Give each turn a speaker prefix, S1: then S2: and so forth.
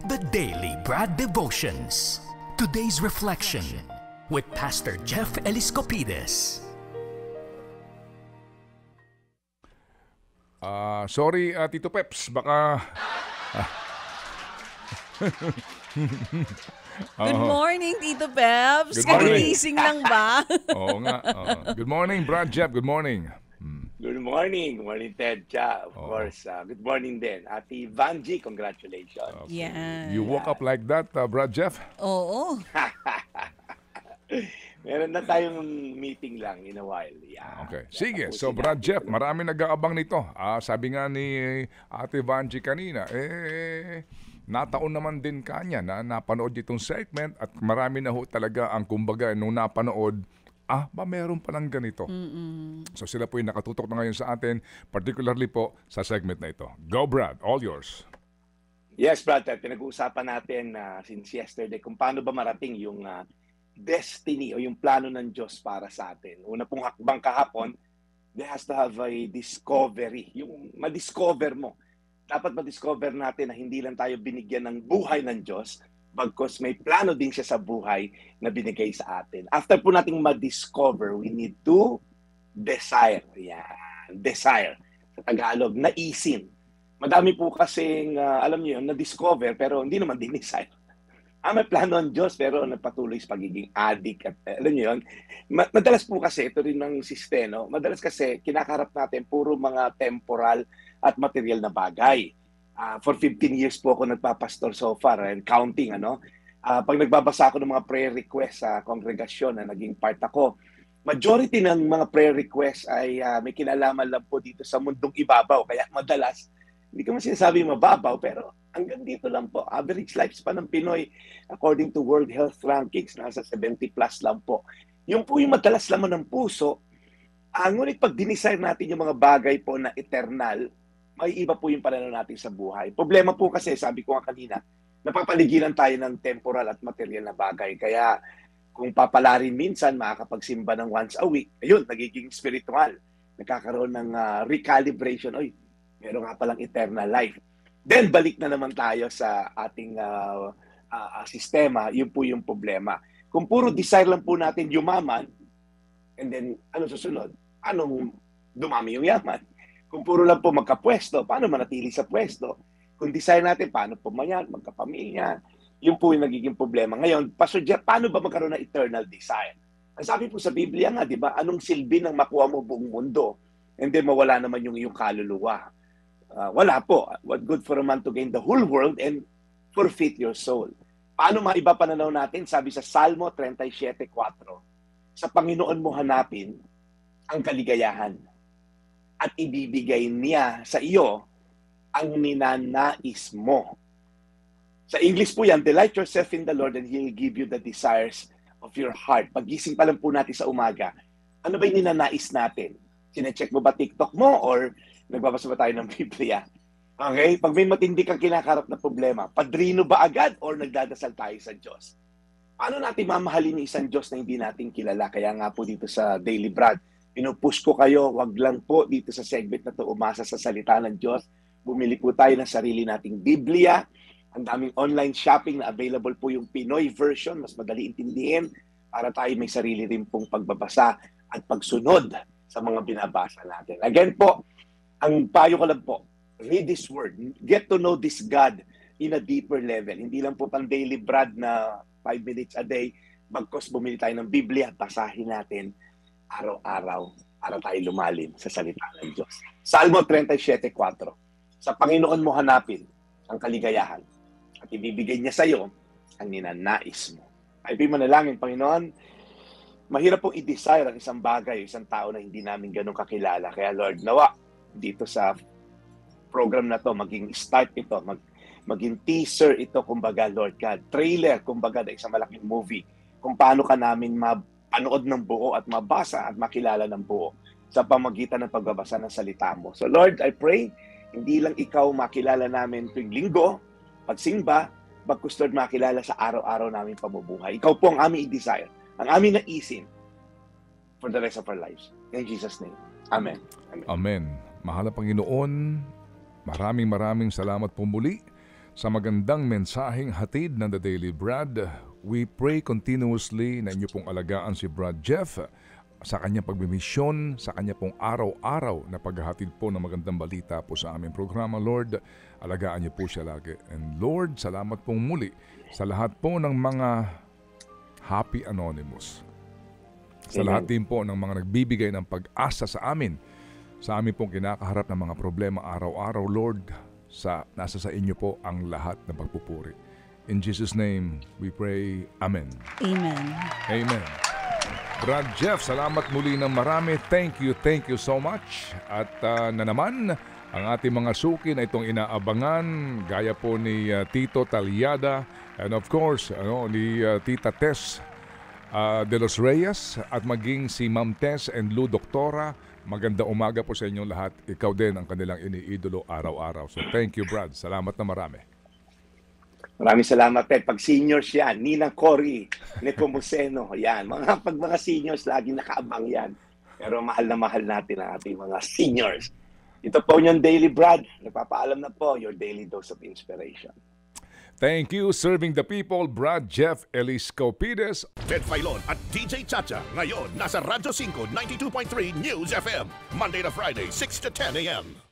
S1: The Daily Brad Devotions. Today's reflection with Pastor Jeff Eliscopides.
S2: Sorry, Tito Peps, baka...
S3: Good morning, Tito Peps.
S2: Good morning.
S3: Kagigising lang ba?
S2: Oo nga. Good morning, Brad Jeff. Good morning.
S4: Good morning. Good morning, Ted Cha. Of course, good morning din. Ate Vanji, congratulations.
S3: Yan.
S2: You woke up like that, Brad Jeff?
S3: Oo.
S4: Meron na tayong meeting lang in a while. Yeah.
S2: Okay. Sige. So, Brad Jeff, marami nag-aabang nito. Sabi nga ni Ate Vanji kanina, nataon naman din kanya na napanood itong segment at marami na ho talaga ang kumbaga nung napanood, meron palang ganito. So sila po yung nakatutok na ngayon sa atin, particularly po sa segment na ito. Go Brad, all yours.
S4: Yes, Brad, pinag-uusapan natin since yesterday kung paano ba marating yung destiny o yung plano ng Diyos para sa atin. Una pong hakbang kahapon, there has to have a discovery. Yung ma-discover mo. Dapat ma-discover natin na hindi lang tayo binigyan ng buhay ng Diyos, bagkus may plano din siya sa buhay na binigay sa atin. After po nating ma-discover, we need to desire. Yan, desire. Sa Tagalog, naisin. Madami po kasing, alam niyo yun, na-discover pero hindi naman din-desire. May plano ng Diyos pero nagpatuloy sa pagiging addict. At, alam niyo yun, madalas po kasi, ito rin ng sistema, madalas kasi kinakaharap natin puro mga temporal at material na bagay. For 15 years po ako nagpapastor so far and counting. Pag nagbabasa ako ng mga prayer requests sa kongregasyon na naging part ako, majority ng mga prayer requests ay may kinalaman lang po dito sa mundong ibabaw. Kaya madalas, hindi ko man sinasabi mababaw, pero hanggang dito lang po. Average lifespan ng Pinoy, according to World Health Rankings, nasa 70 plus lang po. Yung po yung madalas laman ng puso, ngunit pag dinisire natin yung mga bagay po na eternal, may iba po yung pananaw natin sa buhay. Problema po kasi, sabi ko nga kanina, napapaligiran tayo ng temporal at material na bagay. Kaya kung papalarin minsan, makakapagsimba ng once a week, ayun, nagiging spiritual. Nagkakaroon ng recalibration. Oy, meron nga palang eternal life. Then, balik na naman tayo sa ating sistema. Yun po yung problema. Kung puro desire lang po natin yumaman, and then, ano susunod? Anong dumami yung yaman? Kung puro lang po magkapwesto, paano manatili sa pwesto? Kung desire natin, paano pumayan, magkapamilya? Yun po yung nagiging problema. Ngayon, Pastor Jeff, paano ba magkaroon ng eternal desire? Ang sabi po sa Biblia nga, di ba, anong silbi ng makuha mo buong mundo? And then mawala naman yung iyong kaluluwa. Wala po. What good for a man to gain the whole world and forfeit your soul? Paano maiba pananaw natin? Sabi sa Salmo 37:4, sa Panginoon mo hanapin ang kaligayahan at ibibigay niya sa iyo ang ninanais mo. Sa English po yan, delight yourself in the Lord and He'll give you the desires of your heart. Pagising pa lang po natin sa umaga, ano ba yung ninanais natin? Sinecheck mo ba TikTok mo or nagbabasa ba tayo ng Biblia? Okay? Pag may matindi kang kinakarap na problema, padrino ba agad or nagdadasal tayo sa Diyos? Paano natin mamahalin yung isang Diyos na hindi natin kilala? Kaya nga po dito sa Daily Brad, pinupush ko kayo, wag lang po dito sa segment na to umasa sa salita ng Diyos. Bumili po tayo ng sarili nating Biblia. Ang daming online shopping na available po yung Pinoy version. Mas madali intindihin para tayo may sarili rin pong pagbabasa at pagsunod sa mga binabasa natin. Again po, ang payo ko lang po, read this word. Get to know this God in a deeper level. Hindi lang po pang Daily Brad na 5 minutes a day. Bagkos bumili tayo ng Biblia at basahin natin araw-araw para tayo lumalim sa salita ng Diyos. Salmo 37:4. Sa Panginoon mo hanapin ang kaligayahan at ibibigay niya sa iyo ang ninanais mo. Ay manalangin, Panginoon, mahirap pong i-desire ang isang bagay, isang tao na hindi namin ganun kakilala. Kaya Lord, nawa, dito sa program na to, maging start ito, maging teaser ito, kumbaga, Lord God. Trailer, kumbaga, na isang malaking movie. Kung paano ka namin panood ng buo at mabasa at makilala ng buo sa pamagitan ng pagbabasa ng salita mo. So Lord, I pray, hindi lang ikaw makilala namin tuwing linggo, pagsimba, bagkus Lord makilala sa araw-araw namin pamumuhay. Ikaw po ang aming i-desire, ang aming naisin for the rest of our lives. In Jesus' name. Amen.
S2: Amen. Mahal na Panginoon, maraming salamat po muli sa magandang mensaheng hatid ng The Daily Brad. We pray continuously na inyo pong alagaan si Brad Jeff sa kanyang pagbimisyon, sa kanya pong araw-araw na paghahatid po ng magandang balita po sa aming programa. Lord, alagaan niyo po siya lagi. And Lord, salamat pong muli sa lahat po ng mga Happy Anonymous. Sa lahat din po ng mga nagbibigay ng pag-asa sa amin pong kinakaharap ng mga problema araw-araw. Lord, nasa sa inyo po ang lahat ng pagpupuri. In Jesus' name, we pray. Amen.
S3: Amen.
S2: Amen. Brad Jeff, salamat muli ng marami. Thank you so much. At na naman, ang ating mga suki na itong inaabangan, gaya po ni Tito Talyada, and of course, ni Tita Tess de los Reyes, at maging si Ma'am Tess and Lou Doktora. Maganda umaga po sa inyong lahat. Ikaw din ang kanilang iniidolo araw-araw. So thank you, Brad. Salamat na marami.
S4: Maraming salamat, Ted. Pag seniors yan, Ninang Cory, Nepomuceno, yan. Pag mga seniors, lagi nakaabang yan. Pero mahal na mahal natin ang ating mga seniors. Ito po yung Daily Brad. Nagpapaalam na po, your daily dose of inspiration.
S2: Thank you, serving the people, Brad Jeff Eliscopides.
S5: Ted Filon at DJ Chacha. Ngayon, nasa Radyo 5, 92.3 News FM. Monday to Friday, 6 to 10 a.m.